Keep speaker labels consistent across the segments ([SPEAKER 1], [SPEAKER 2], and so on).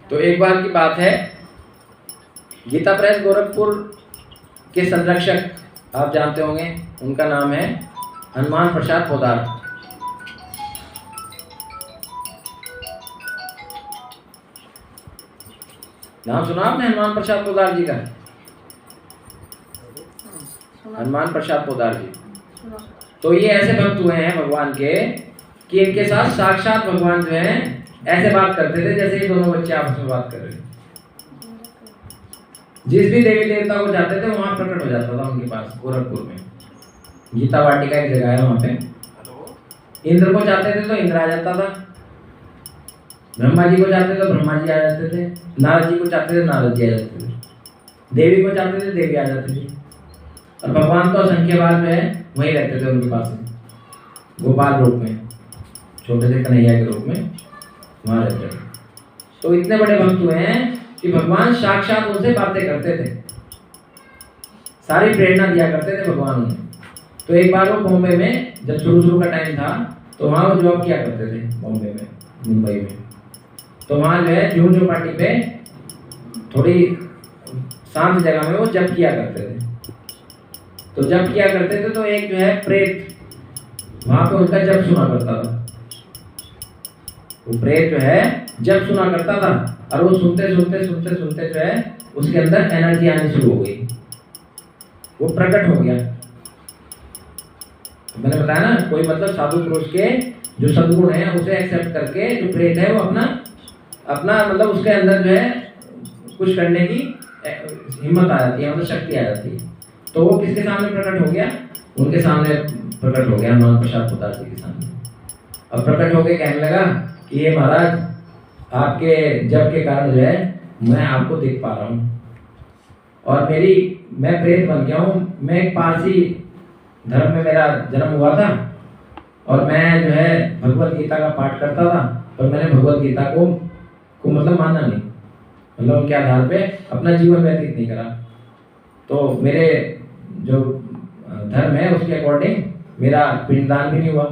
[SPEAKER 1] तो एक बार की बात है, गीता प्रेस गोरखपुर के संरक्षक आप जानते होंगे, उनका नाम है हनुमान प्रसाद पोदार। नाम सुना आपने हनुमान प्रसाद पोदार जी का? हनुमान प्रसाद पोदार जी, तो ये ऐसे भक्त हुए हैं भगवान के कि इनके साथ साक्षात भगवान जो है ऐसे बात करते थे जैसे ये दोनों बच्चे आपस में बात कर रहे हैं। जिस भी देवी देवता को जाते थे वहां प्रकट हो जाता था उनके पास। गोरखपुर में गीता वाटिका एक जगह है, वहां पे इंद्र को चाहते थे तो इंद्र आ जाता था, ब्रह्मा जी को चाहते थे तो ब्रह्मा जी आ जाते थे, नारद जी को चाहते थे नारद जी आ जाते थे, देवी को चाहते थे देवी आ जाती थी। और भगवान तो असंख्य बार में वहीं रहते थे उनके पास में, गोपाल रूप में, छोटे से कन्हैया के रूप में वहां रहते थे। तो इतने बड़े भक्त हुए हैं कि भगवान साक्षात उनसे बातें करते थे, सारी प्रेरणा दिया करते थे भगवान उन्हें। तो एक बार वो बॉम्बे में, जब शुरू का टाइम था, तो वहाँ वो जॉब किया करते थे बॉम्बे में, मुंबई में। तो वहाँ जो है जूहू चौपाटी पे थोड़ी शांत जगह में वो जप किया करते थे। तो जप किया करते थे तो एक जो है प्रेत वहाँ पे उनका जप सुना करता था। वो प्रेत जो है जप सुना करता था और वो सुनते सुनते जो है उसके अंदर एनर्जी आनी शुरू हो गई, वो प्रकट हो गया। मैंने बताया ना, कोई मतलब साधु पुरुष के जो सद्गुण है उसे एक्सेप्ट करके जो प्रेत है वो अपना मतलब उसके अंदर जो है कुछ करने की हिम्मत आ जाती है, मतलब शक्ति आ जाती है। तो वो किसके सामने प्रकट हो गया? उनके सामने प्रकट हो गया, हनुमान प्रसाद पोदार जी के सामने। अब प्रकट होके कहने लगा कि ये महाराज, आपके जप के कारण जो है मैं आपको देख पा रहा हूँ और मैं प्रेत बन गया हूँ। मैं एक पारसी धर्म में मेरा जन्म हुआ था और मैं जो है भगवत गीता का पाठ करता था, पर मैंने भगवत गीता को मतलब माना नहीं, मतलब उनके आधार पे अपना जीवन व्यतीत नहीं करा। तो मेरे जो धर्म है उसके अकॉर्डिंग मेरा पिंडदान भी नहीं हुआ,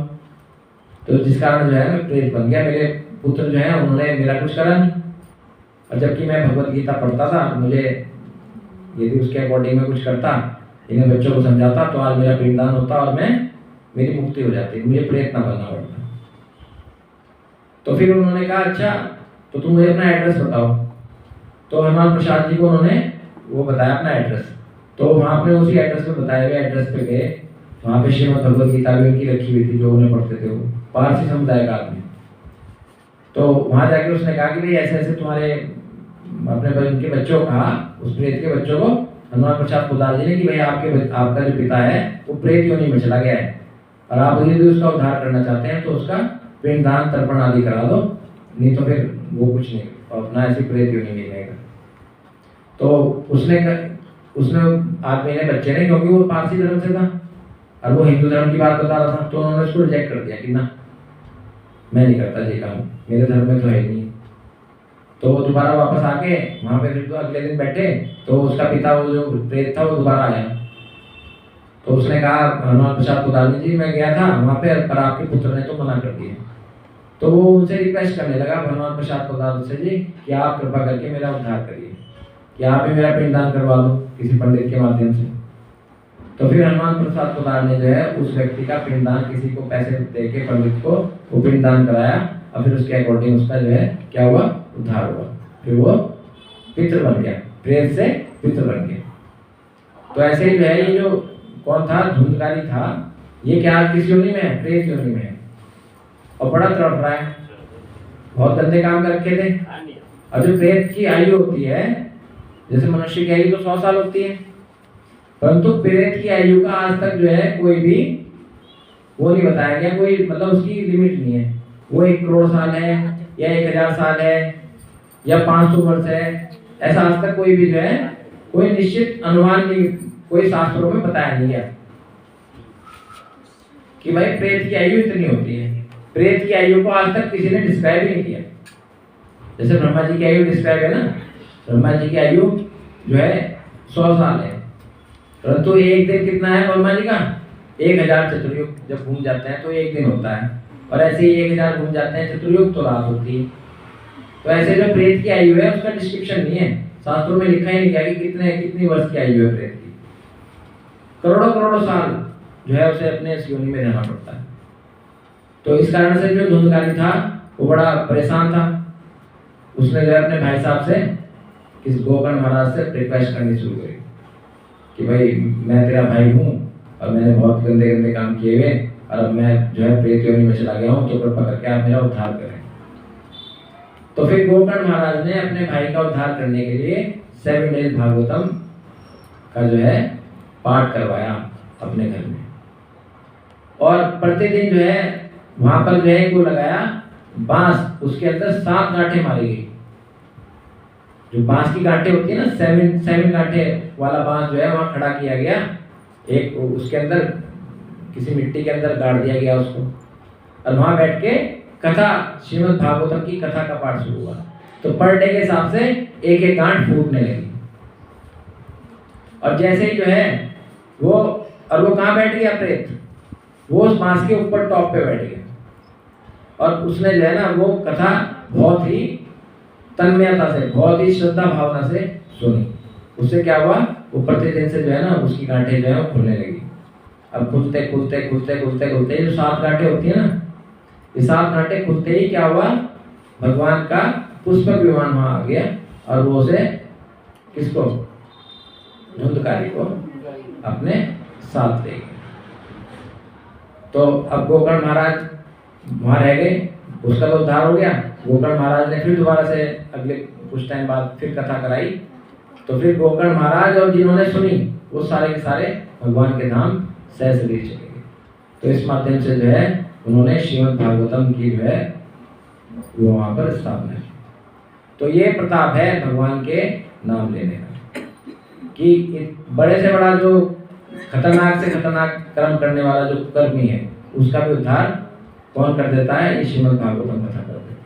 [SPEAKER 1] तो जिस कारण जो है मैं प्रेत बन गया। मेरे पुत्र जो है उन्होंने मेरा कुछ करा नहीं, और जबकि मैं भगवत गीता पढ़ता था, मुझे यदि उसके अकॉर्डिंग मैं कुछ करता, इन्हें बच्चों को समझाता, तो आज मेरा पिंडदान होता और मेरी मुक्ति हो जाती, मुझे प्रेत ना बनना पड़ता। तो फिर उन्होंने कहा अच्छा तो तुम मुझे अपना एड्रेस बताओ। तो हनुमान प्रसाद जी को उन्होंने वो बताया अपना एड्रेस। तो वहाँ पे उसी एड्रेस पे बताए हुए एड्रेस पे गए। वहाँ पे श्रीमद् भगवत गीता भी उनकी रखी हुई थी, जो उन्हें पढ़ते थे, वो पारसी समुदाय का आदमी। तो वहाँ जाके उसने कहा कि भाई ऐसे ऐसे तुम्हारे अपने उनके बच्चों का, उस प्रेत के बच्चों को हनुमान प्रसाद पोदार जी ने कि भाई आपका जो पिता है वो प्रेत योनि में चला गया है और आप यदि उसका उद्धार करना चाहते हैं तो उसका पिंडदान तर्पण आदि करा दो, नहीं तो फिर वो कुछ नहीं, अपना ऐसी प्रेत योनि नहीं रहेगा। तो उसने आदमी ने, बच्चे ने, क्योंकि वो पारसी धर्म से था और वो हिंदू धर्म की बात बता रहा था, तो उन्होंने उसको रिजेक्ट कर दिया कि ना, मैं नहीं करता ये काम, मेरे धर्म में तो है नहीं। तो वो दोबारा वापस आके वहाँ पे फिर तो अगले दिन बैठे, तो उसका पिता वो जो प्रेत था वो दोबारा आया। तो उसने कहा हनुमान प्रसाद पोदार जी, मैं गया था वहाँ पे पर आपके पुत्र ने तो मना कर दिया। तो वो उनसे रिक्वेस्ट करने लगा हनुमान प्रसाद पोदार जी कि आप कृपा करके मेरा उद्धार करिए, कि आप ही मेरा पिंडदान करवा दो किसी पंडित के माध्यम से। तो फिर हनुमान प्रसाद पोदार ने जो है उस व्यक्ति का पिंडदान, किसी को पैसे दे के पंडित को वो पिंडदान कराया और फिर उसके अकॉर्डिंग उसका जो है क्या हुआ, उद्धार हुआ। फिर वो पितृ बन गया, प्रेत से पितृ बन गया। तो ऐसे ही जो है ये जो कौन था, धुंधकारी था, ये क्या किस योनि में है? प्रेत योनि में है और बड़ा तड़प रहा है, बहुत गंदे काम कर रखे थे। और जो प्रेत की आयु होती है, जैसे मनुष्य की आयु तो 100 साल होती है, परंतु प्रेत की आयु का आज तक जो है कोई भी वो नहीं बताया गया, कोई मतलब उसकी लिमिट नहीं है। वो 1 करोड़ साल है या 1000 साल है या 500 वर्ष है, ऐसा आज तक कोई भी जो है कोई निश्चित अनुमान नहीं, कोई शास्त्रों में बताया नहीं गया कि भाई प्रेत की आयु इतनी होती है। प्रेत की आयु को आज तक किसी ने डिस्क्राइब ही नहीं किया। जैसे ब्रह्मा जी की आयु डिस्क्राइब है ना, ब्रह्मा जी की आयु जो है 100 साल है, परंतु एक दिन कितना है ब्रह्मा जी का? 1000 चतुर्युग जब घूम जाते हैं तो एक दिन होता है। और ऐसे ही 1000 घूम जाते हैं, चतुर्युग तो रात होती है। तो ऐसे जो प्रेत की आयु है उसका डिस्क्रिप्शन नहीं है, शास्त्रों में लिखा ही नहीं गया कि कितनी वर्ष की आयु है प्रेत की। करोड़ों करोड़ों साल जो है उसे अपने इस योनि में रहना पड़ता है। तो इस कारण से जो धुंधकारी था वो बड़ा परेशान था। उसने जो है अपने भाई साहब से, किस गोकर्ण महाराज से रिक्वेस्ट करनी शुरू करी कि भाई मैं तेरा भाई हूँ और मैंने बहुत गंदे गंदे काम किए हुए और अब मैं जो है प्रेत योनि में चला गया हूँ, तो कृपा करके आप मेरा उद्धार करें। तो फिर गोकर्ण महाराज ने अपने भाई का उद्धार करने के लिए 7 डेज भागवतम का जो है पाठ करवाया अपने घर में। और प्रतिदिन जो है वहां पर जो है वो लगाया बांस, उसके अंदर 7 गांठें मारी गई। जो बांस की गांठें होती है ना, 7 गांठें वाला बांस जो है वहां खड़ा किया गया। एक उसके अंदर किसी मिट्टी के अंदर गाड़ दिया गया उसको, और वहां बैठ के कथा, श्रीमद् भागवतम की कथा का पाठ शुरू हुआ। तो पर डे के हिसाब से एक एक गांठ फूटने लगी। और जैसे ही जो है वो कहाँ बैठ गया प्रेत, वो उस बांस के ऊपर टॉप पे बैठ गया। और उसने जो है ना वो कथा बहुत ही तन्मयता से, बहुत ही श्रद्धा भावना से सुनी। उससे क्या हुआ, वो प्रतिदिन से जो है ना उसकी गांठें जो है वो खुलने लगी। अब खुलते खुलते खुलते खुलते खुलते जो 7 गांठें होती है ना, ये 7 गांठें खुलते ही क्या हुआ, भगवान का पुष्पक विमान वहां आ गया और वो उसे, किसको, धुंधकारी को अपने साथ ले गए। तो अब गोकर्ण महाराज वहां रह गए, उसका तो उद्धार हो गया। गोकर्ण महाराज ने फिर दोबारा से अगले कुछ टाइम बाद फिर कथा कराई। तो फिर गोकर्ण महाराज और जिन्होंने सुनी वो सारे के सारे भगवान के धाम सहशरीर चले गए। तो इस माध्यम से जो है उन्होंने श्रीमद् भागवतम की जो है वो वहां पर स्थापना की। तो ये प्रताप है भगवान के नाम लेने का, कि बड़े से बड़ा जो खतरनाक से खतरनाक कर्म करने वाला जो कर्मी है उसका भी उद्धार कौन कर देता है, ये श्रीमद् भागवतम कथा कर देती है।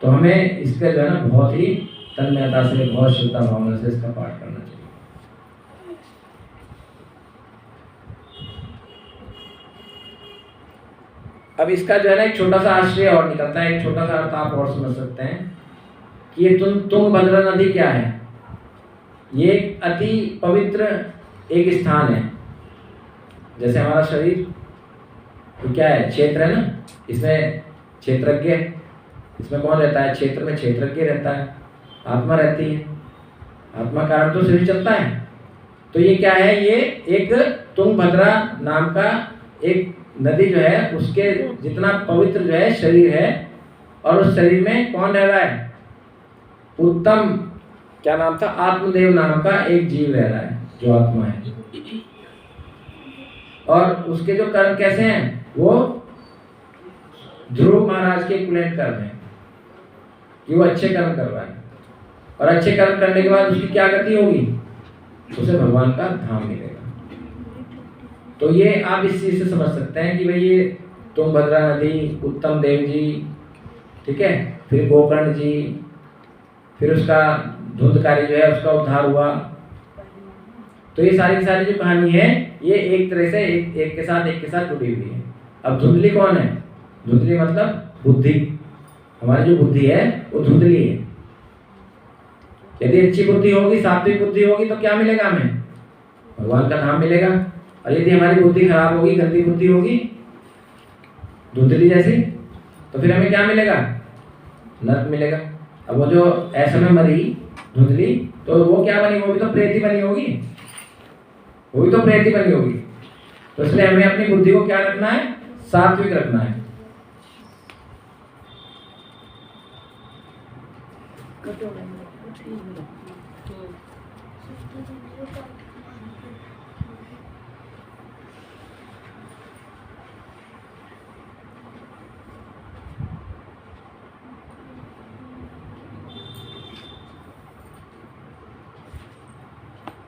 [SPEAKER 1] तो हमें इसके जो है ना बहुत ही तन्मयता से, बहुत श्रद्धा भावना से इसका पाठ करना चाहिए। अब इसका जो है ना एक छोटा सा आश्रय और निकलता है, एक छोटा सा अर्थ आप और समझ सकते हैं कि ये तुंगभद्रा नदी क्या है। ये एक अति पवित्र एक स्थान है। जैसे हमारा शरीर तो क्या है, क्षेत्र है ना, इसमें क्षेत्रज्ञ, इसमें कौन रहता है, क्षेत्र में क्षेत्रज्ञ रहता है, आत्मा रहती है, आत्मा कारण तो शरीर चलता है। तो ये क्या है, ये एक तुंगभद्रा नाम का एक नदी जो है उसके जितना पवित्र जो है शरीर है, और उस शरीर में कौन रह रहा है, उत्तम, क्या नाम था, आत्मदेव नाम का एक जीव रह रहा है जो आत्मा है। और उसके जो कर्म कैसे हैं, वो ध्रुव महाराज के कुलेट कर्म है कि वो अच्छे कर्म कर रहा है, और अच्छे कर्म करने के बाद उसकी क्या गति होगी, उसे भगवान का धाम मिलेगा। तो ये आप इस चीज से समझ सकते हैं कि भाई ये तुंगभद्रा नदी, उत्तम देव जी, ठीक है, फिर गोकर्ण जी, फिर उसका धुंधकारी जो है उसका उद्धार हुआ। तो ये सारी की सारी जो कहानी है ये एक तरह से एक के साथ जुड़ी हुई है। अब धुंधली कौन है, धुंधली मतलब बुद्धि, हमारी जो बुद्धि है वो धुंधली है। यदि अच्छी बुद्धि होगी, सात्विक बुद्धि होगी तो क्या मिलेगा हमें, भगवान का धाम मिलेगा। और यदि हमारी बुद्धि खराब होगी, गंदी बुद्धि होगी, धुंधली जैसी, तो फिर हमें क्या मिलेगा, नरक मिलेगा। अब वो जो ऐसे में मरी धुंधली, तो वो क्या बनी, वो भी तो प्रेत ही बनी होगी, वो भी तो प्रेत ही बनी होगी। तो इसलिए हमें अपनी बुद्धि को क्या रखना है, सात्विक रखना है।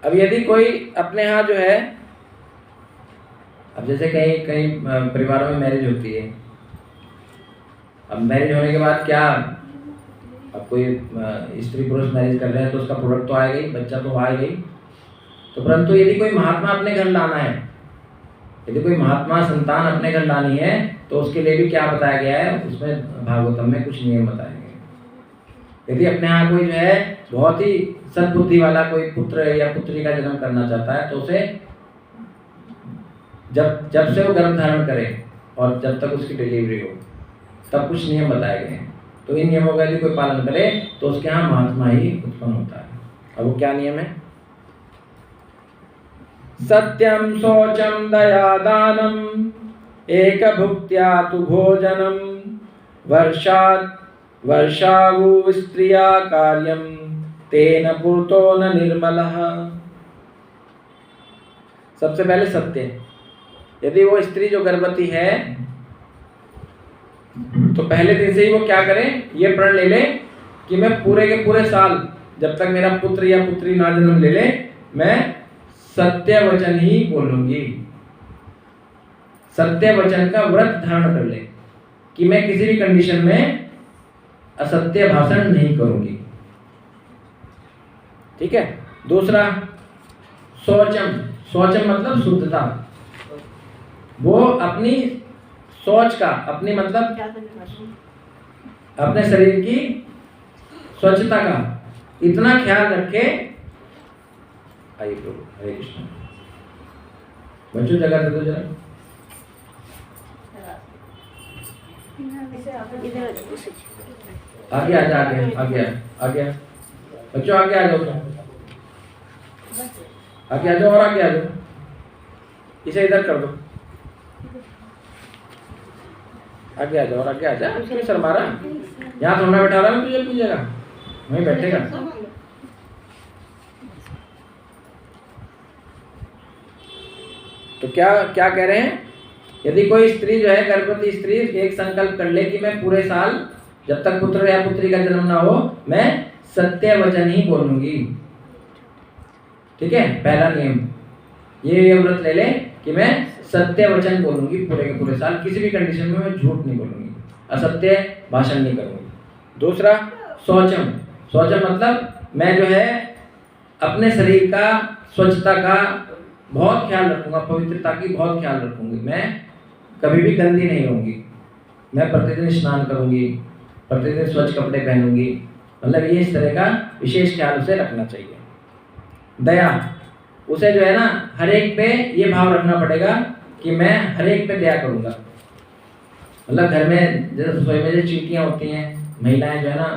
[SPEAKER 1] अब यदि कोई अपने यहाँ जो है, अब जैसे कई कई परिवारों में मैरिज होती है, अब मैरिज होने के बाद क्या, अब कोई स्त्री पुरुष मैरिज कर रहे हैं तो उसका प्रोडक्ट तो आएगा ही, बच्चा तो आएगा ही। तो परंतु यदि कोई महात्मा अपने घर लाना है यदि कोई महात्मा संतान अपने घर लानी है तो उसके लिए भी क्या बताया गया है, उसमें भागवतम में कुछ नियम बताए गए। यदि अपने यहाँ कोई जो है बहुत ही सद्बुद्धि वाला कोई पुत्र या पुत्री का जन्म करना चाहता है तो उसे जब से वो गर्भ धारण करे और जब तक उसकी डिलीवरी हो तब कुछ नियम बताए गए हैं। तो इन नियमों का यदि कोई पालन करे तो उसके यहाँ महात्मा ही उत्पन्न होता है। अब वो क्या नियम है? सत्यम शौचम दया दानम एक भुक्त्या तु भोजनम वर्षावु स्त्रिया कार्यम तेन पूर्तो न निर्मलः। सबसे पहले सत्य। यदि वो स्त्री जो गर्भवती है तो पहले दिन से ही वो क्या करे, ये प्रण ले ले कि मैं पूरे के पूरे साल जब तक मेरा पुत्र या पुत्री ना जन्म ले ले मैं सत्य वचन ही बोलूंगी। सत्य वचन का व्रत धारण कर ले कि मैं किसी भी कंडीशन में असत्य भाषण नहीं करूंगी। ठीक है। दूसरा शौचम। शौचम मतलब शुद्धता। वो अपनी सोच का, अपनी मतलब अपने शरीर की स्वच्छता का इतना ख्याल रखे। आइए प्रभु, हरे कृष्ण। बच्चों जगह दे दो जरा। आगे आजा, आगे बच्चों आगे आ जाओ, आगे आ जाओ और आगे आ जाओ। इसे इधर कर दो, आगे आ जाओ और आगे आ जा। क्यों शर्मा रहा? यहाँ थोड़ा बैठा रहा है तुझे अपनी जगह, वहीं बैठेगा। तो क्या क्या कह रहे हैं? यदि कोई स्त्री जो है गर्भवती स्त्री एक संकल्प कर ले कि मैं पूरे साल जब तक पुत्र या पुत्री का जन्म ना हो मैं सत्य वचन ही बोलूंगी। ठीक है, पहला नियम ये व्रत ले ले कि मैं सत्य वचन बोलूंगी पूरे के पूरे साल, किसी भी कंडीशन में मैं झूठ नहीं बोलूंगी, असत्य भाषण नहीं करूंगी। दूसरा शौचम। शौचम मतलब मैं जो है अपने शरीर का स्वच्छता का बहुत ख्याल रखूंगा, पवित्रता की बहुत ख्याल रखूंगी। मैं कभी भी गंदी नहीं रहूंगी, मैं प्रतिदिन स्नान करूंगी, प्रतिदिन स्वच्छ कपड़े पहनूंगी। मतलब ये इस तरह का विशेष ख्याल उसे रखना चाहिए। दया, उसे जो है ना हर एक पे ये भाव रखना पड़ेगा कि मैं हर एक पे दया करूंगा। मतलब घर में जैसे रसोई में जो चींटियाँ होती हैं, महिलाएं जो है ना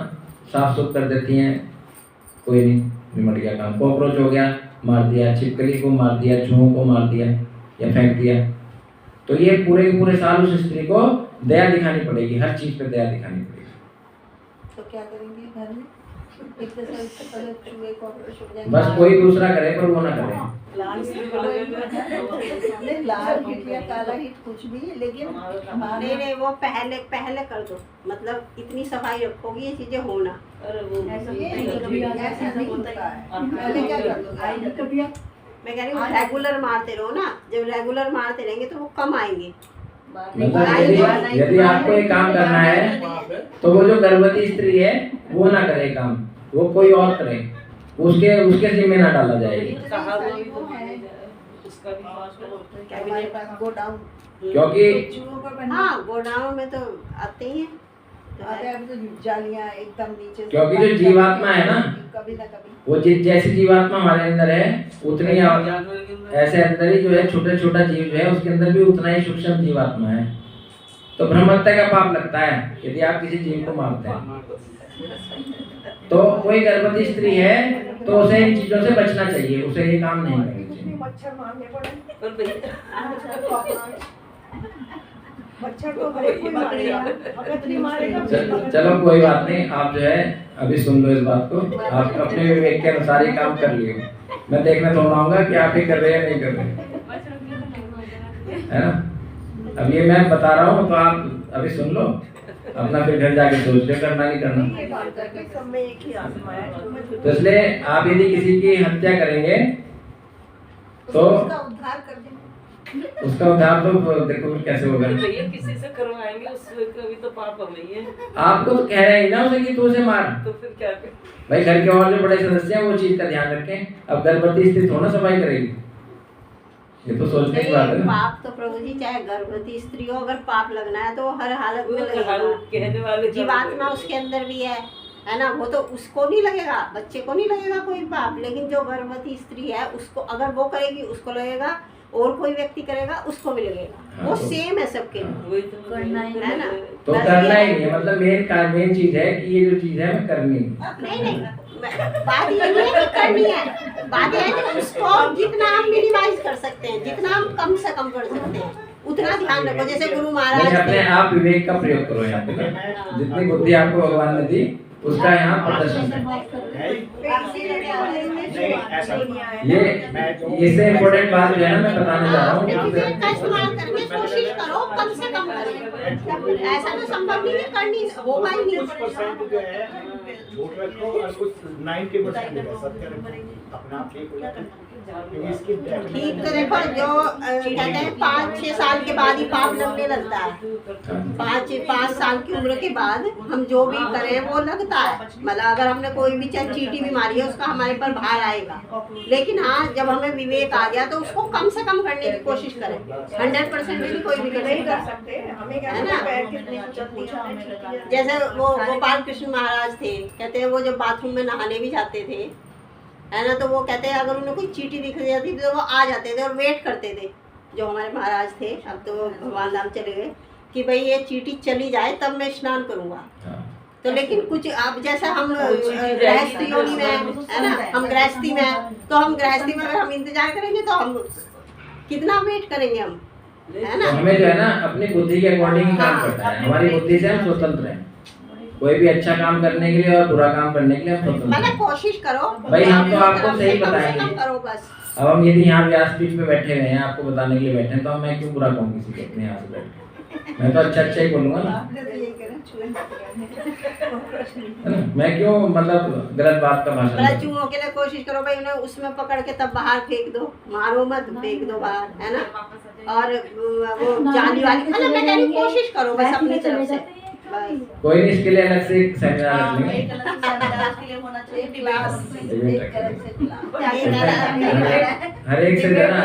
[SPEAKER 1] साफ सुथ कर देती हैं, कोई नहीं निमट गया काम, कॉकरोच हो गया मार दिया, छिपकली को मार दिया, चूहों को मार दिया या फेंक दिया। तो ये पूरे के पूरे साल उस स्त्री को दया दिखानी पड़ेगी, हर चीज पे दया दिखानी पड़ेगी।
[SPEAKER 2] तो क्या करेंगे घर में?
[SPEAKER 1] बस कोई दूसरा करे पर वो ना करे।
[SPEAKER 2] लाल हिट या काला हिट कुछ भी, लेकिन
[SPEAKER 3] नहीं वो पहले कर दो। मतलब इतनी सफाई रखोगी ये चीजें होना। मैं कह रही हूँ रेगुलर मारते रहो ना, जब रेगुलर मारते रहेंगे तो वो कम आएंगे।
[SPEAKER 1] मतलब यदि आपको एक काम करना है तो वो जो गर्भवती स्त्री है वो ना करे काम, वो कोई और करे, उसके जिम्मे ना डाला जाएगी। क्योंकि
[SPEAKER 3] हाँ गोडाउन में तो आते ही हैं,
[SPEAKER 2] जालियां एकदम नीचे।
[SPEAKER 1] क्योंकि जो जीवात्मा है ना
[SPEAKER 2] कभी ना कभी
[SPEAKER 1] वो जैसी जीवात्मा हमारे अंदर है उतनी ऐसे अंदर ही जो है छोटा छोटा जीव जो है उसके अंदर भी उतना ही सूक्ष्म जीवात्मा है। तो ब्रह्महत्या का पाप लगता है यदि आप किसी जीव को मारते हैं। तो कोई गर्भवती स्त्री है तो उसे इन चीजों से बचना चाहिए, उसे ये काम नहीं करना चाहिए।
[SPEAKER 2] मच्छर मारने पड़े,
[SPEAKER 1] चलो कोई बात नहीं, आप जो है अभी सुन लो इस बात को, आप अपने विवेक के अनुसार ही काम कर लियो। मैं देखना थोड़ा आऊंगा कि आप ही कर रहे हैं नहीं कर रहे, है ना। अब ये मैं बता रहा हूँ तो आप अभी सुन लो, अपना फिर घर जाके सोच लो करना नहीं करना। तो इसलिए आप यदि किसी की हत्या करेंगे तो उसका उद्धार तो देखो कैसे होगा।
[SPEAKER 4] किसी से करवाएंगे उसका भी तो पाप हमें ही है।
[SPEAKER 1] आपको तो कह रहे हैं ना उसे कि तू उसे मार,
[SPEAKER 4] तो फिर क्या करें?
[SPEAKER 1] भाई घर के और जो बड़े सदस्य हैं वो चीज का ध्यान रखें। अब गर्भवती स्त्री थोड़ा सफाई करेगी, ये तो सोचने की बात है ना।
[SPEAKER 3] पाप तो प्रभु जी चाहे गर्भवती स्त्री हो, अगर पाप लगना है तो हर हालत में
[SPEAKER 4] वो
[SPEAKER 3] लगेगा।
[SPEAKER 4] कहने वाले
[SPEAKER 3] जीवात्मा उसके अंदर भी है ना, वो तो उसको नहीं लगेगा, बच्चे को नहीं लगेगा कोई पाप, लेकिन जो गर्भवती स्त्री है उसको, अगर वो करेगी उसको लगेगा, और कोई व्यक्ति करेगा उसको भी लगेगा।
[SPEAKER 1] हाँ,
[SPEAKER 3] वो
[SPEAKER 1] तो-
[SPEAKER 3] सेम है सबके लिए।
[SPEAKER 4] वही तो
[SPEAKER 2] करना ही
[SPEAKER 3] है ना।
[SPEAKER 1] तो
[SPEAKER 3] बस
[SPEAKER 1] करना
[SPEAKER 3] ये-
[SPEAKER 1] ही नहीं है, मतलब मेन चीज है कि ये जो चीज है मैं करनी है।
[SPEAKER 3] नहीं, बात ये नहीं है कि करनी है, बात ये है कि उसको जितना हम मिनिमाइज कर सकते हैं, जितना हम कम से कम कर सकते हैं, उतना ध्यान रखो। जैसे गुरु
[SPEAKER 1] नहीं,
[SPEAKER 3] महाराज
[SPEAKER 1] अपने
[SPEAKER 3] थे,
[SPEAKER 1] आप विवेक का प्रयोग करो यहाँ पे ना। जितनी बुद्धि आपको भगवान ने दी उसका यहाँ प्रदर्शन है। ये इससे इम्पोर्टेंट बात जो है ना मैं बताने जा रहा हूँ
[SPEAKER 3] अपने
[SPEAKER 1] कि
[SPEAKER 3] विवेक का इस्तेमाल करके कोशिश करो कम से कम करो। ऐसा तो संभव नहीं है, करनी होगा ही नहीं।
[SPEAKER 5] 90% जो है झूठ रखो और कुछ 90% है सत्य रखो, अपना आप ठीक हो जाता है। क्योंकि इसकी
[SPEAKER 3] ठीक तो देखो, जो कहते हैं 5-6 साल के बाद ही पाप लगने लगता है। 5 साल की उम्र के बाद हम जो भी करें वो लगता है। मतलब अगर हमने कोई भी चाहे चींटी भी मारी है उसका हमारे पर भार आएगा, लेकिन हाँ जब हमें विवेक आ गया तो उसको कम से कम करने की कोशिश करें। 100% भी कोई भी
[SPEAKER 2] नहीं
[SPEAKER 3] कर
[SPEAKER 2] कर
[SPEAKER 3] सकता।
[SPEAKER 2] सकते, हमें क्या
[SPEAKER 3] है ना?
[SPEAKER 2] पैर कितने पूछा हमने।
[SPEAKER 3] जैसे वो गोपाल कृष्ण महाराज थे, कहते हैं वो जब बाथरूम में नहाने भी जाते थे, है ना, तो वो कहते हैं अगर उन्हें कोई चींटी दिख जाती थी तो वो आ जाते थे और वेट करते थे। जो हमारे महाराज थे, अब तो भगवान धाम चले गए, कि भाई ये चींटी चली जाए तब मैं स्नान करूंगा। तो लेकिन कुछ अब जैसा हम गृहस्थी योनि में है ना, हम गृहस्थी में हैं, तो हम गृहस्थी में अगर हम इंतजार करेंगे तो हम कितना वेट करेंगे हम, है
[SPEAKER 1] तो
[SPEAKER 3] ना।
[SPEAKER 1] हमें जो है ना अपनी बुद्धि के अकॉर्डिंग ही काम
[SPEAKER 3] हाँ।
[SPEAKER 1] करना है। हमारी बुद्धि से हम स्वतंत्र हैं, कोई भी अच्छा काम करने के लिए और बुरा काम करने के लिए हम स्वतंत्र
[SPEAKER 3] मैंने
[SPEAKER 1] हैं।
[SPEAKER 3] कोशिश करो
[SPEAKER 1] भाई, हम तो आपको
[SPEAKER 3] कम से
[SPEAKER 1] सही
[SPEAKER 3] कम
[SPEAKER 1] बताएंगे।
[SPEAKER 3] करो बस।
[SPEAKER 1] अब हम यदि यहाँ व्यासपीठ पे बैठे हुए हैं आपको बताने के लिए बैठे हैं, तो मैं क्यों बुरा कहूँ किसी को अपने यहाँ से बैठ के? मैं तो अच्छा ही बोलूंगा ना,
[SPEAKER 2] आपने तो यही करा, छुए
[SPEAKER 1] है ना? मैं क्यों मतलब गलत बात का भाषण
[SPEAKER 3] बड़ा
[SPEAKER 1] करूं?
[SPEAKER 3] चूहों के लिए कोशिश करो भाई, उन्हें उसमें पकड़ के तब बाहर फेंक दो, मारो मत, फेंक दो बाहर, है ना। और वो जाली वाली, मतलब मैं कह रही हूँ कोशिश करो बस अपनी तरफ से बस।
[SPEAKER 1] कोई नहीं, इसके लिए अलग से एक सेमिनार रख लेंगे।
[SPEAKER 2] एक अलग से अंदाज के लिए होना चाहिए, डिबेट एक अलग से
[SPEAKER 1] हर एक से जो है ना,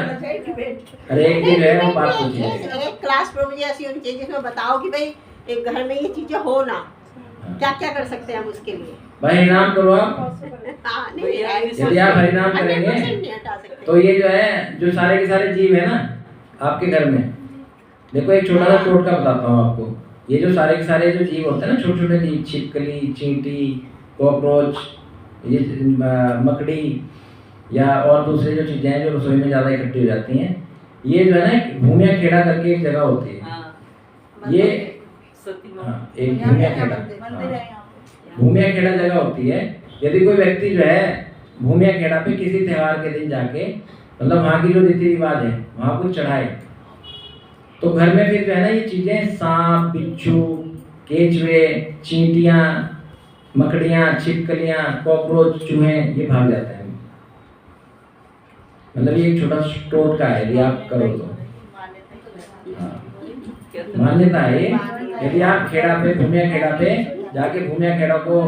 [SPEAKER 1] हर एक की जो है वो बात पूछिए।
[SPEAKER 3] एक क्लास प्रभु जी ऐसी होनी चाहिए जिसमें बताओ कि भाई एक घर में ये चीजें हो ना, क्या क्या कर सकते हैं हम उसके लिए।
[SPEAKER 1] भाई हरिनाम करो आप,
[SPEAKER 3] हाँ, नहीं
[SPEAKER 1] यदि आप हरिनाम
[SPEAKER 3] 100%
[SPEAKER 1] करेंगे
[SPEAKER 3] नहीं हटा सकते।
[SPEAKER 1] तो ये जो है जो सारे के सारे जीव है ना आपके घर में, देखो एक छोटा सा टोटका बताता हूँ आपको। ये जो सारे के सारे जो जीव होते हैं ना, छोटे छोटे जीव, छिपकली, चींटी, कॉकरोच, ये मकड़ी या और दूसरे जो चीजें हैं जो रसोई में ज्यादा इकट्ठी हो जाती हैं, ये जो है ना भूमिया खेड़ा करके एक जगह होती है। ये हाँ, एक भूमिया खेड़ा, भूमिया खेड़ा जगह होती है। यदि कोई व्यक्ति जो है भूमिया खेड़ा पे किसी त्योहार के दिन जाके मतलब वहाँ की जो रीति रिवाज है वहाँ कुछ चढ़ाए, तो घर में फिर जो है ना ये चीजें सांप, बिच्छू, केचुए, चींटियाँ, मकड़ियाँ, छिपकलियाँ, कॉकरोच, चूहे ये भाग जाते हैं। मतलब ये एक छोटा टोटका है, यदि आप करो तो मान्यता है। यदि आप खेड़ा पे, भूमिया खेड़ा पे जाके भूमिया खेड़ा को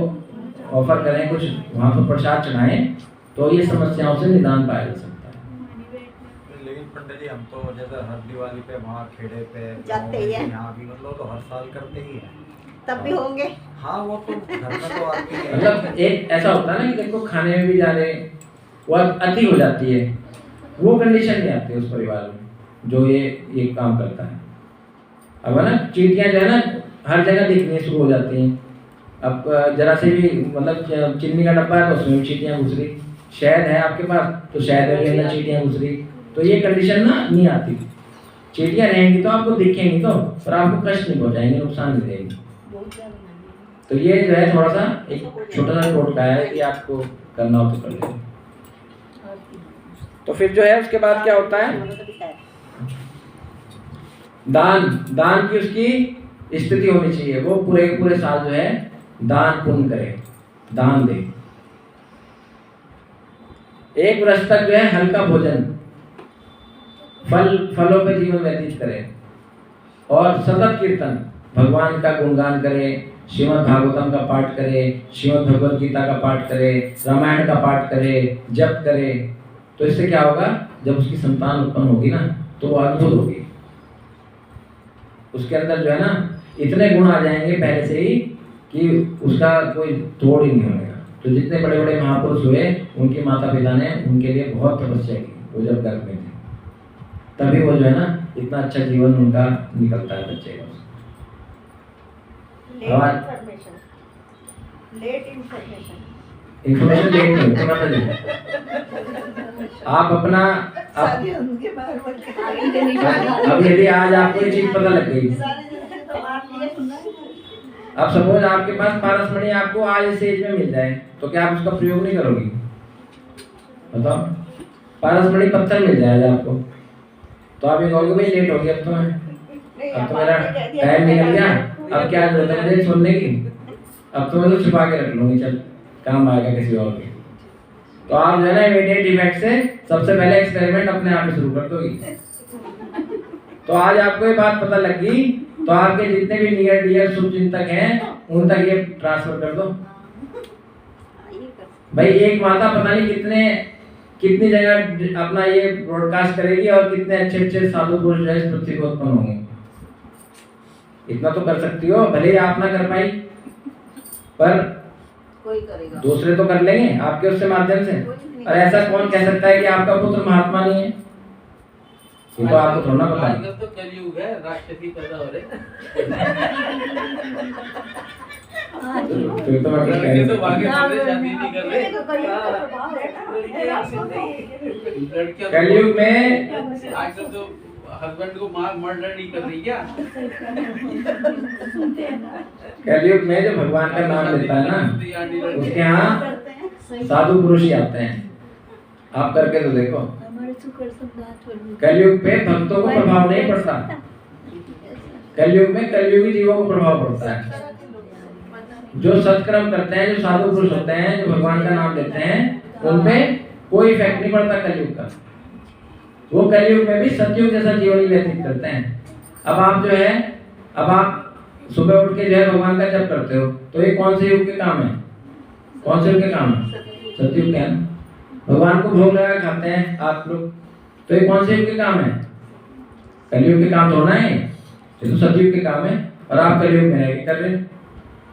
[SPEAKER 1] ऑफर करें, कुछ वहाँ पर प्रसाद चढ़ाएं, तो ये समस्याओं से निदान पाया जा सकता है।
[SPEAKER 6] लेकिन पंडित जी हम तो जैसे हर दिवाली पे वहाँ खेड़े पे
[SPEAKER 3] जाते ही हैं।
[SPEAKER 6] यहाँ भी मतलब तो हर साल करते ही हैं।
[SPEAKER 3] तब भी होंगे।
[SPEAKER 6] हाँ वो तो घर में तो आती है।
[SPEAKER 1] मतलब एक ऐसा होता है ना कि देखो खाने में भी जा रहे वो अति हो जाती है, वो कंडीशन नहीं आती उस परिवार में जो ये काम करता है। अब है ना चींटियाँ जो है ना हर जगह दिखनी शुरू हो जाती हैं। अब जरा से भी मतलब चीनी का डब्बा है तो उसमें भी चींटियाँ घुस रही, शहद है आपके पास तो शहद में भी अंदर चींटियाँ घुस रही, तो ये कंडीशन ना नहीं आती। चींटियाँ रहेंगी तो आपको दिखेंगी तो, पर आपको कष्ट नहीं पहुँचाएंगे, नुकसान नहीं देंगी। तो ये जो है थोड़ा सा एक छोटा सा टोटका है कि आपको करना हो तो कर लें। तो फिर जो है उसके बाद क्या होता है, दान की उसकी स्थिति होनी चाहिए। वो पूरे के पूरे साल जो है दान पुण्य करे, दान दे। एक वर्ष तक जो है हल्का भोजन, फलों पे जीवन व्यतीत करे और सतत कीर्तन, भगवान का गुणगान करे, श्रीमद् भागवतम का पाठ करे, श्रीमद् भगवद गीता का पाठ करे, रामायण का पाठ करे, जप करे, तो इससे क्या होगा, जब उसकी संतान उत्पन्न होगी ना तो वो अद्भुत होगी। उसके अंदर जो है ना इतने गुण आ जाएंगे पहले से ही कि उसका कोई तोड़ ही नहीं होगा। तो जितने बड़े बड़े महापुरुष हुए उनके माता पिता ने उनके लिए बहुत तपस्या की, वो जब गर्भ में थे तभी वो जो है ना इतना अच्छा जीवन उनका निकलता है बच्चे का।
[SPEAKER 3] लेट इन्फॉर्मेशन
[SPEAKER 1] इन्फॉर्मेशन लेट नहीं होती माता जी। आप अपना
[SPEAKER 2] सारी उनके बारे में
[SPEAKER 1] अब यदि आज आपको ये चीज पता लग गई,
[SPEAKER 2] सारी जिंदगी तो बात लिए सुना ही नहीं।
[SPEAKER 1] अब सपोज आपके पास पारसमणि आपको आज इस एज में मिल जाए तो क्या आप उसका प्रयोग नहीं करोगी? बताओ, पारसमणि पत्थर मिल जाए आज आपको तो आप ये कहोगे भाई लेट हो गया, अब तो मेरा टाइम निकल गया, अब क्या जरूरत है मुझे छोड़ने की, अब तो मैं तो छुपा के रख लूंगी, चल काम आएगा किसी और के। तो आप जो है ना इमीडिएट इफेक्ट से सबसे पहले एक्सपेरिमेंट अपने आप में शुरू कर दोगी। तो आज आपको ये बात पता लग गई तो आपके जितने भी नियर डियर शुभचिंतक हैं उन तक ये ट्रांसफर कर दो। भाई एक माता पता नहीं कितनी जगह अपना ये ब्रॉडकास्ट करेगी और कितने अच्छे अच्छे साधु पुरुष जो है इस पृथ्वी को उत्पन्न होंगे। इतना तो कर सकती हो, भले ही आप ना कर पाई पर
[SPEAKER 3] कोई करेगा,
[SPEAKER 1] दूसरे तो कर लेंगे आपके उससे माध्यम से। और ऐसा कौन कह सकता है कि आपका पुत्र महात्मा नहीं है? ये तो आपको थोड़ा पता है।
[SPEAKER 7] आजकल तो कलयुग है, राक्षसी पैदा हो रहे हैं।
[SPEAKER 1] फिर तो मैं कुछ कह
[SPEAKER 7] लड़के
[SPEAKER 1] नहीं
[SPEAKER 7] तो
[SPEAKER 1] सकता।
[SPEAKER 7] भागे दूसरे शादी नहीं कर रहे। लड़कियां तो-
[SPEAKER 1] कलयुग में
[SPEAKER 7] आजकल तो हस्बैंड को मार मर्डर नहीं कर रही क्या?
[SPEAKER 1] कलयुग में जो भगवान का नाम लेता है ना उसके यहाँ साधु पुरुष ही आते हैं। आप करके तो देखो, कलयुग पे भक्तों को प्रभाव नहीं पड़ता, कलयुग में कलयुगी जीवों को प्रभाव पड़ता है। जो सत्कर्म करते हैं, जो साधु पुरुष होते हैं, जो भगवान का नाम लेते हैं, उन पे कोई इफेक्ट नहीं पड़ता कलयुग का। वो कलयुग में भी सतयुग जैसा जीवन ही व्यतीत करते हैं। अब आप जो है, अब आप सुबह उठ के जो है भगवान का जप करते हो तो ये कौन से युग के काम है? कौन से युग के काम है? सतयुग के हैं। भगवान को भोग लगा खाते हैं आप लोग, तो ये कौन से युग के काम है? कलयुग के काम थोड़ा है, ये तो सतयुग के काम है। और आप कलयुग में रह के कर रहे हैं।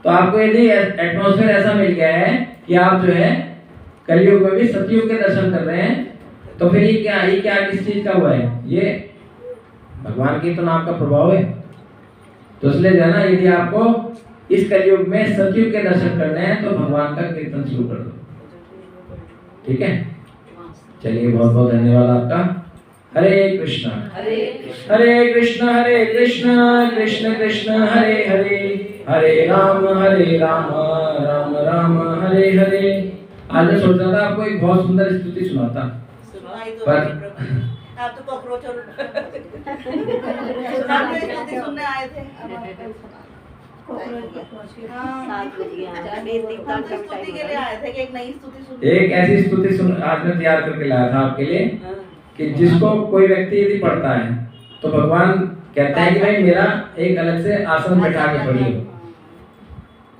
[SPEAKER 1] तो आपको यदि एटमॉस्फेयर ऐसा मिल गया है कि आप जो है कलयुग में भी सतयुग के दर्शन कर रहे हैं, तो फिर ये क्या किस चीज का हुआ है? ये भगवान के तो नाम का प्रभाव है। तो इसलिए जो है ना, यदि आपको इस कलयुग में सतयुग के दर्शन करने हैं तो भगवान का कीर्तन शुरू कर दो, ठीक है? चलिए, बहुत बहुत धन्यवाद आपका। हरे कृष्णा हरे कृष्णा कृष्ण कृष्ण हरे हरे, हरे राम राम राम हरे हरे। आज मैं सोच रहा था आपको एक बहुत सुंदर स्तुति सुनाता,
[SPEAKER 2] सुनाई तो
[SPEAKER 1] पर
[SPEAKER 2] नहीं प्रभु। आप तो कॉकरोच और सुनने आए थे।
[SPEAKER 3] सात बज गया,
[SPEAKER 2] हम तो स्तुति के लिए आए थे कि एक नई स्तुति सुन।
[SPEAKER 1] एक ऐसी स्तुति आज मैं तैयार करके लाया था आपके लिए कि जिसको कोई व्यक्ति यदि पढ़ता है तो भगवान कहते हैं कि भाई मेरा एक अलग से आसन बैठा के पढ़िए,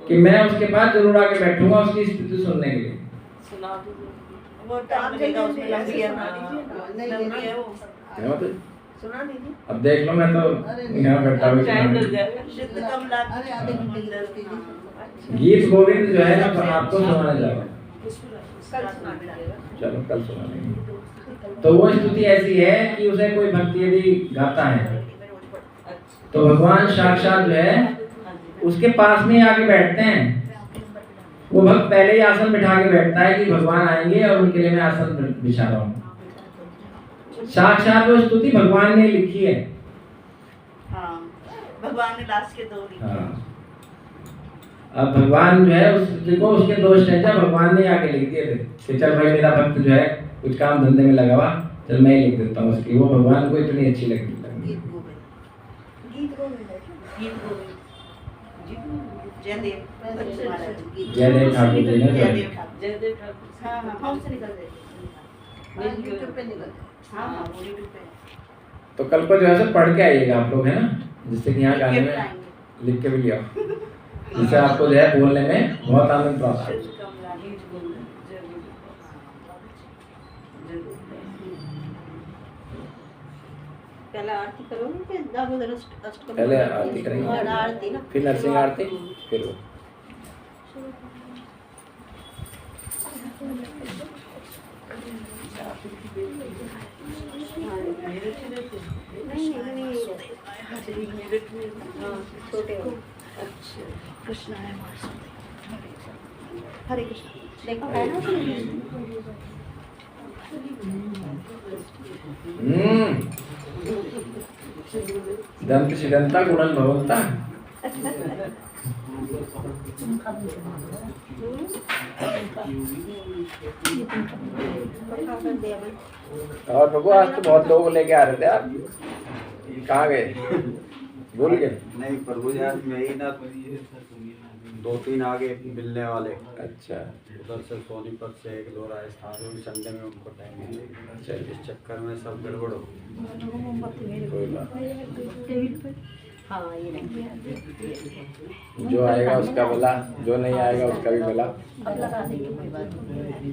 [SPEAKER 1] कि मैं उसके पास जरूर आके बैठूंगा उसकी स्तुति सुनने के लिए।
[SPEAKER 4] सुना दीजिए।
[SPEAKER 2] वो टाइम लगेगा उसमें, लंबी है ना, लंबी है वो।
[SPEAKER 1] क्या मतलब?
[SPEAKER 2] सुना दीजिए।
[SPEAKER 1] अब देख लो, मैं तो यहाँ बैठा हुआ
[SPEAKER 4] टाइम लग
[SPEAKER 1] हूँ।
[SPEAKER 4] जाएगा।
[SPEAKER 2] सिद्ध कमला
[SPEAKER 1] गीत गोविंद जो है ना तो आपको सुनाने जाएगा,
[SPEAKER 2] कल सुना दीजिएगा।
[SPEAKER 1] चलो कल सुनाएंगे। तो वो स्तुति ऐसी है कि उसे कोई भक्ति यदि गाता है तो भगवान साक्षात जो है उसके पास में आके बैठते हैं। वो भक्त पहले ही आसन बिठा के बैठता है कि भगवान आएंगे और उनके लिए मैं आसन बिछा रहा हूँ। साक्षात वो स्तुति भगवान ने लिखी है।
[SPEAKER 2] हाँ, भगवान ने लास्ट के 2 लिखे।
[SPEAKER 1] हाँ। अब भगवान जो है उस स्तुति को उसके 2 स्टेंजा भगवान ने आके लिख दिए थे कि चल भाई मेरा भक्त जो है कुछ काम धंधे में लगा हुआ, चल मैं ही लिख देता हूँ उसकी। वो भगवान को इतनी अच्छी लगी।
[SPEAKER 2] जयदेव
[SPEAKER 1] जयदेव ठाकुर जी ने जो है।
[SPEAKER 2] जयदेव ठाकुर।
[SPEAKER 4] जयदेव ठाकुर।
[SPEAKER 2] हाँ हाँ, हम से निकल जाए।
[SPEAKER 3] यूट्यूब पे निकल।
[SPEAKER 2] हाँ हाँ, वो यूट्यूब पे।
[SPEAKER 1] तो कल को जो है सब पढ़ के आइएगा आप लोग, है ना, जिससे कि यहाँ
[SPEAKER 2] लिख के
[SPEAKER 1] गाने
[SPEAKER 2] भी
[SPEAKER 1] में
[SPEAKER 2] लाएंगे।
[SPEAKER 1] लिख के भी लिया, जिससे आपको जो है बोलने में बहुत आनंद प्राप्त हो।
[SPEAKER 4] सिद्ध कमला, नीच गोविंद, जय गुरु। जय गुरु।
[SPEAKER 3] पहले आरती करोगे कि दामोदर अष्टकम?
[SPEAKER 1] पहले आरती करेंगे,
[SPEAKER 3] आरती ना,
[SPEAKER 1] फिर नरसिंह आरती, फिर वो।
[SPEAKER 3] छोटे हो।
[SPEAKER 2] कृष्ण है हरे कृष्ण।
[SPEAKER 3] देखो है ना
[SPEAKER 1] दंत शिदंता गुणन भवंता। और प्रभु आज तो बहुत लोग लेके आ रहे थे आप, कहाँ गए, भूल गए?
[SPEAKER 6] नहीं प्रभु जी आज मैं ही ना 2-3 आगे मिलने वाले।
[SPEAKER 1] अच्छा
[SPEAKER 6] उधर से सोनीपत से 1-2 राजस्थान में, संडे में उनको टाइम मिलेगा। इस चक्कर में सब गड़बड़ हो
[SPEAKER 1] कोई बात नहीं।
[SPEAKER 3] हाँ ये नहीं।
[SPEAKER 1] जो आएगा उसका भला, जो नहीं आएगा उसका भी भला।
[SPEAKER 3] अब लगा देंगे, कोई बात नहीं।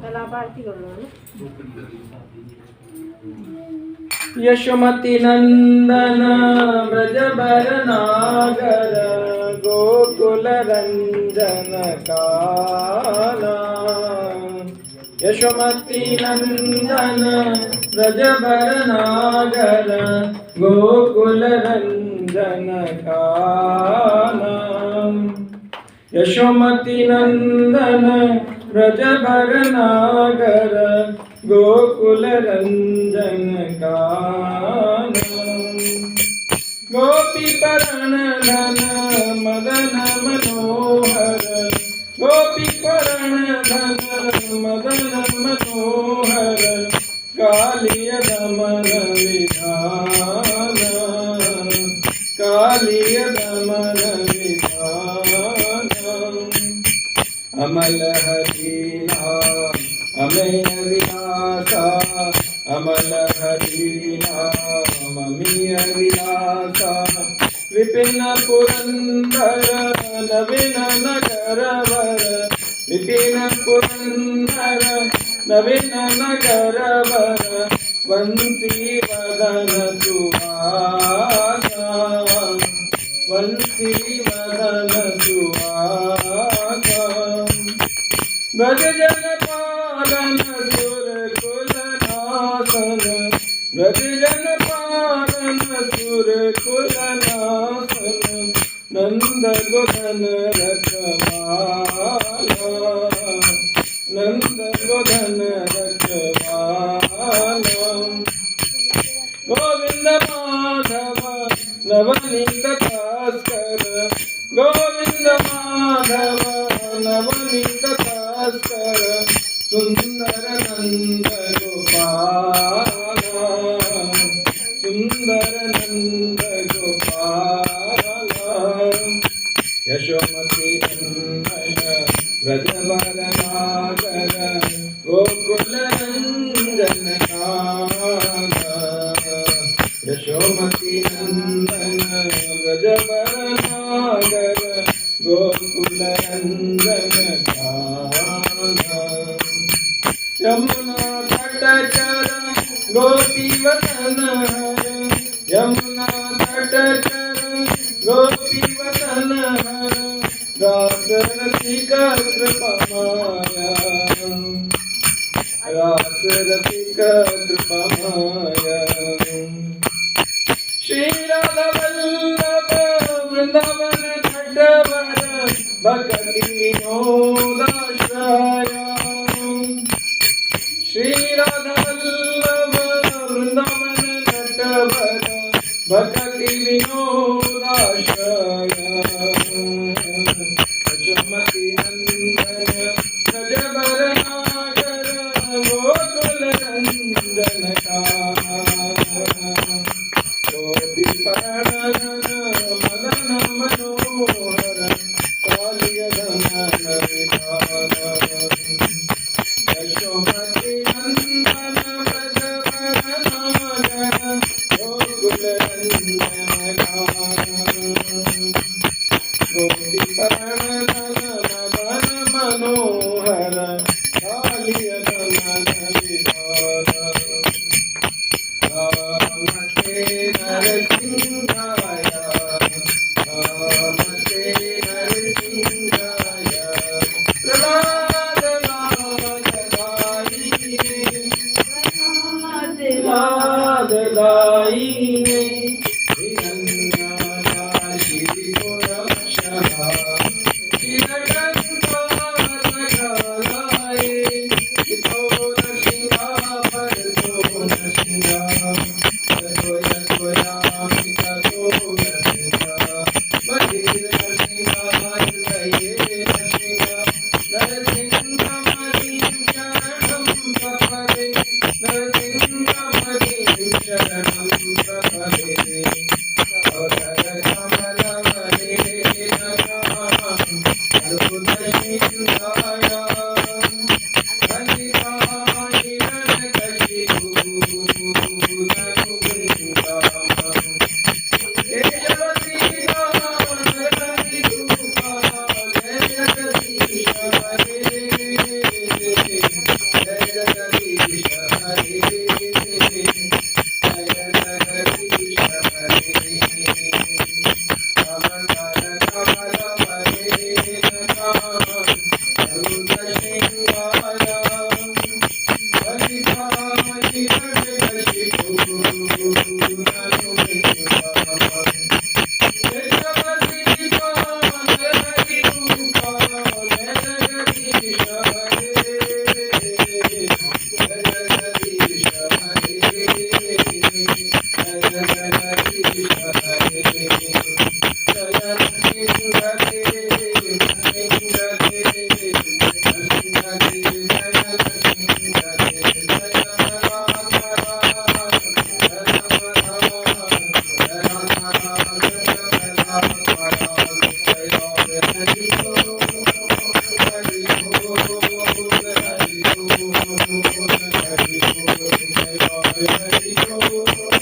[SPEAKER 3] कल आप आरती कर लो ना।
[SPEAKER 1] यशोमती नंदन ब्रजबर नागर गोकुल रंजन काला। यशोमती नंदन ब्रजबर नागर गोकुल रंजन काला। यशोमती नंदन ब्रजबर नागर गोकुल रंजन कानन। गोपी परण धन मदन मनोहर। गोपी परण धन मदन मनोहर। कालिय दमन विधान। कालिय दमन विधान। अमल हरिला अमेय विलासा। अमल हरिला अमीय विलासा। विपिन पुरंदर नवीन नगर वर। विपिन पुरंदर नवीन नगर वर। वंशी वदन सुहासा। वंशी वदन सुहासा। ब्रज जन पालन सुर कुल नासन। ब्रज जन पालन सुर कुल नासन। नंद गोधन रखवाला। नंद गोधन रखवाला। गोविंद माधव नवनीत भास्कर। गोविंद माधव नवनीत भास्कर। सुंदर नंद गोपाला। सुंदर नंद गोपाला। यशोमती नंदन ब्रजवर नागर गोकुल रंजन कानन। यशोमती नंदन ब्रजवर नागर गोकुल रंजन कानन। यमुना तट चर गोपी वतन हर। यमुना तट चर गोपी वतन हर। रास रसिका कृपा माया। रास रसिका कृपा माया। श्री राधा वल्लभ वृंदावन नटवर भक्ति विनोदाश्रया। श्री राधा वल्लभ वृंदावन नटवर भक्ति विनोदाश्रया। यशोमती नंदन ब्रजवर नागर गोकुल रंजन कानन। गोपी परण मदन मनोहर। कालिय दमन विधान। यशोमती नंदन ब्रजवर नागर गोकुल रंजन कानन। गोपी परण मदन मनोहर। कालिय दमन विधान। राम नरसिंहाय नमस्ते नरसिंहाय प्रभात लाददायिने हिरण्यकाशी पुरक्षः चिरकल्पसकलाय हितो नरसिंहा परतो नरसिंहा ततो यस्वयामि ततो नरसिंहा बधिर नरसिंहा हृदये नरसिंहा नरसिंहमणिं शरणं प्रपदे नरसिंहमणिं शरणं प्रपदे Hare